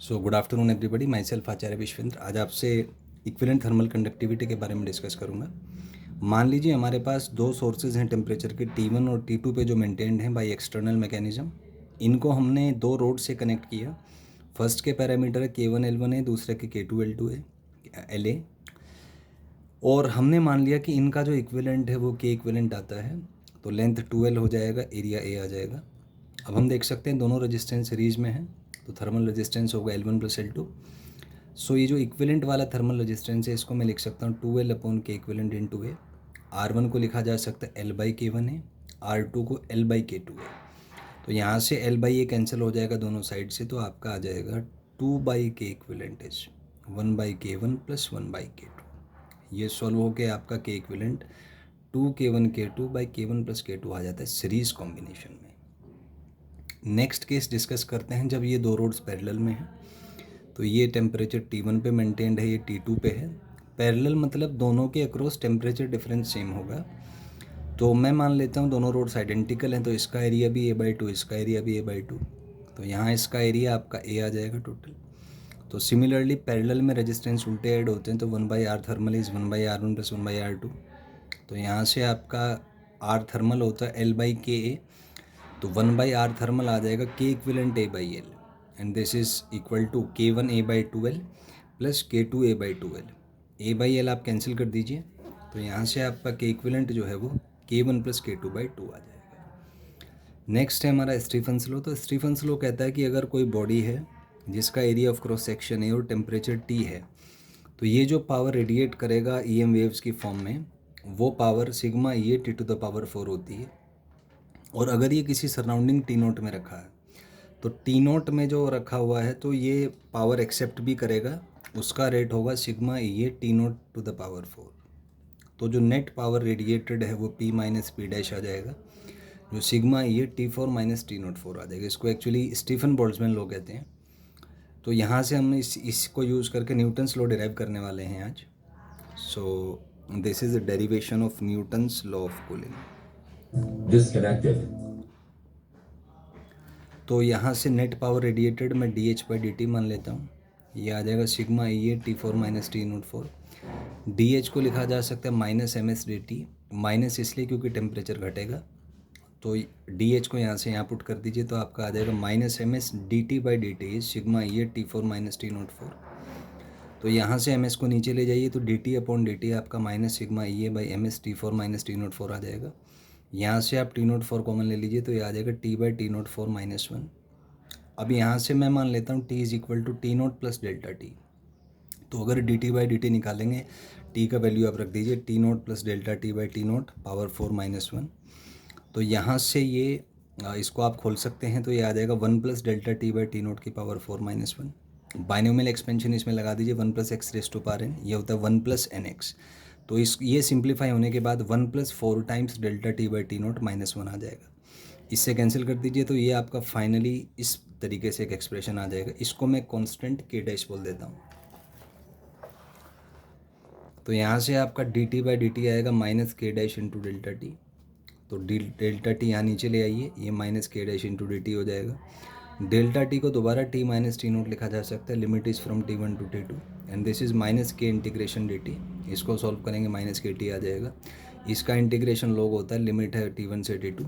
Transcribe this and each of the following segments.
सो good afternoon everybody, myself Acharya Vishwendra. आज आपसे equivalent thermal conductivity के बारे में डिस्कस करूंगा। मान लीजिए हमारे पास दो सोर्सेज हैं टेम्परेचर के, T1 और T2 पे, जो मेंटेन्ड हैं बाय एक्सटर्नल मैकेनिज्म। इनको हमने दो रोड से कनेक्ट किया। फर्स्ट के पैरामीटर K1L1 है, दूसरे के K2L2 है, LA। और हमने मान लिया कि इनका जो इक्विवेलेंट है वो K इक्विवेलेंट आता है, तो लेंथ 2L हो जाएगा, एरिया A आ जाएगा। अब हम देख सकते हैं दोनों रेजिस्टेंस सीरीज में है, तो थर्मल रेजिस्टेंस होगा L1 + L2। सो ये जो इक्विवेलेंट वाला थर्मल रेजिस्टेंस है इसको मैं लिख सकता हूँ 2L/K इक्विवेलेंट इंटू ए। R1 को लिखा जा सकता है L/K1 है, R2 को L/K2 है। तो यहाँ से L/A कैंसिल हो जाएगा दोनों साइड से, तो आपका आ जाएगा 2/K equivalent is 1/K1 + 1/K2। ये सॉल्व होके आपका K इक्विवेलेंट 2K1K2/K1 + K2 आ जाता है सीरीज कॉम्बिनेशन में। नेक्स्ट केस डिस्कस करते हैं जब ये दो रोड्स पैरेलल में हैं। तो ये टेम्परेचर T1 पे मेंटेन्ड है, ये T2 पे है। पैरेलल मतलब दोनों के अक्रॉस टेम्परेचर डिफरेंस सेम होगा। तो मैं मान लेता हूँ दोनों रोड्स आइडेंटिकल हैं, तो इसका एरिया भी A/2, इसका एरिया भी A/2। तो यहाँ इसका एरिया आपका A आ जाएगा टोटल। तो सिमिलरली पैरेलल में रेजिस्टेंस उल्टे ऐड होते हैं, तो 1/R thermal is 1/R1 + 1/R2। तो यहाँ से आपका R थर्मल होता है L/KA, तो 1/R थर्मल आ जाएगा K equivalent A/L, and this is equal to K1 A/2L + K2 A/2L। A/L आप कैंसिल कर दीजिए, तो यहाँ से आपका K इक्विवेलेंट जो है वो K1 + K2/2 आ जाएगा। नेक्स्ट है हमारा स्टीफन्स लॉ। तो स्टीफन्स लॉ कहता है कि अगर कोई बॉडी है जिसका एरिया ऑफ क्रॉस सेक्शन है और टेम्परेचर T है, तो ये जो पावर रेडिएट करेगा EM वेव्स की फॉर्म में, वो पावर सिग्मा ये T⁴ होती है। और अगर ये किसी सराउंडिंग T0 में रखा है, तो T0 में जो रखा हुआ है, तो ये पावर एक्सेप्ट भी करेगा, उसका रेट होगा सिग्मा ये T⁴। तो जो नेट पावर रेडिएटेड है वो P - P' आ जाएगा, जो सिग्मा ये T4 - T04 आ जाएगा। इसको एक्चुअली स्टीफन बोल्ट्जमैन लॉ कहते हैं। तो यहाँ से हमने इसको यूज़ करके न्यूटन्स लॉ डिराइव करने वाले हैं आज। So this is the derivation of Newton's law of cooling. Disconnected. तो यहाँ से नेट पावर रेडिएटेड मैं dH/dt मान लेता हूँ। ये आ जाएगा सिग्मा ये T4 - T04। dH को लिखा जा सकता है -ms/dt, माइनस इसलिए क्योंकि टेम्परेचर घटेगा। तो dH को यहाँ से यहाँ पुट कर दीजिए, तो आपका आ जाएगा -ms/dt/dt सिग्मा ये T4 - T04। तो यहाँ से ms को नीचे ले जाइए, तो dt/dt आपका माइनस सिग्मा ये/ms T4 - T04 आ जाएगा। यहाँ से आप T04 कॉमन ले लीजिए, तो ये आ जाएगा T/T04 -1। अब यहाँ से मैं मान लेता हूँ T = T0 + ΔT। तो अगर dt/dt निकालेंगे, T का वैल्यू आप रख दीजिए T0 + ΔT/T0 पावर 4 - 1। तो यहाँ से ये इसको आप खोल सकते हैं, तो ये आ जाएगा 1 + ΔT/T0 की पावर 4 - 1। बाइनोमियल एक्सपेंशन इसमें लगा दीजिए 1 + x⁴n, ये होता है 1 + nx। तो ये सिंप्लीफाई होने के बाद 1 + 4 टाइम्स ΔT/T0 -1 आ जाएगा। इससे कैंसिल कर दीजिए, तो ये आपका फाइनली इस तरीके से एक एक्सप्रेशन आ जाएगा। इसको मैं कांस्टेंट K' बोल देता हूँ। तो यहाँ से आपका dt/dt आएगा -K' इंटू ΔT। तो ΔT यहाँ नीचे ले आइए, ये -K' इंटू dt हो जाएगा। ΔT को दोबारा T - T0 लिखा जा सकता है, limit is from T1 to T2, and this is -K integration dt। इसको सॉल्व करेंगे -KT आ जाएगा। इसका इंटीग्रेशन log होता है, लिमिट है T1 से T2।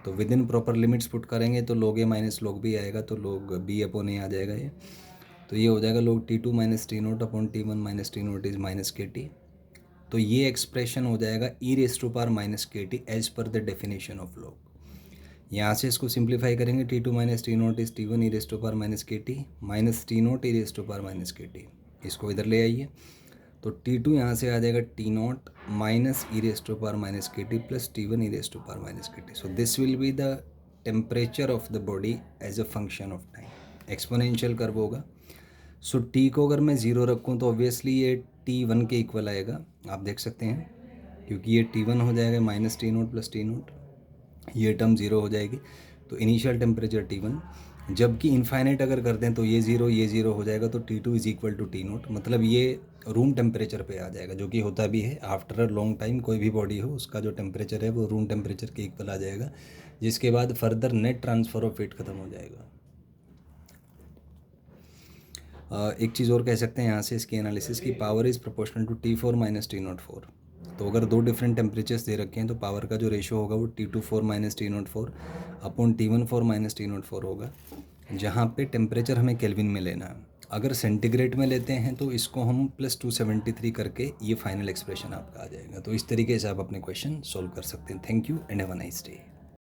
तो with in proper limits put करेंगे तो log a - log b आएगा, तो log b/a आ जाएगा ये। तो ये हो जाएगा log T2 - T0 T1 - T0 is -KT। तो ये एक्सप्रेशन हो जाएगा e⁻−KT as per the definition of log. यहाँ से इसको सिंप्लीफाई करेंगे, T2 - T0 is T1 e⁻KT -T0 e⁻KT। इसको इधर ले आइए, तो T2 यहाँ से आ जाएगा T0 - e⁻KT plus T1 e⁻KT। So this will be the temperature of the body as a function of time. Exponential curve होगा। सो T को अगर मैं 0 रखूँ तो ऑब्वियसली ये T1 के इक्वल आएगा, आप देख सकते हैं, क्योंकि ये T1 हो जाएगा -T0 + T0, ये टर्म 0 हो जाएगी। तो इनिशियल टेम्परेचर T1, जबकि इनफाइनाइट अगर करते हैं तो ये 0 हो जाएगा, तो T2 = T0, मतलब ये रूम टेम्परेचर पे आ जाएगा, जो कि होता भी है। आफ्टर अ लॉन्ग टाइम कोई भी बॉडी हो, उसका जो टेम्परेचर है वो रूम टेम्परेचर के इक्वल आ जाएगा, जिसके बाद further net transfer of heat ख़त्म हो जाएगा। एक चीज़ और कह सकते हैं यहाँ से इसकी एनालिसिस की, power is proportional to T4 minus T04। तो अगर दो डिफरेंट टेम्परेचर्स दे रखे हैं तो पावर का जो रेशियो होगा वो T24 minus T04 upon T14 minus T04 होगा, जहाँ पे टेम्परेचर हमें केल्विन में लेना है। अगर सेंटीग्रेड में लेते हैं तो इसको हम +273 करके ये फाइनल एक्सप्रेशन आपका आ जाएगा। तो इस तरीके से आप अपने क्वेश्चन सोल्व कर सकते हैं। Thank you and have a nice day.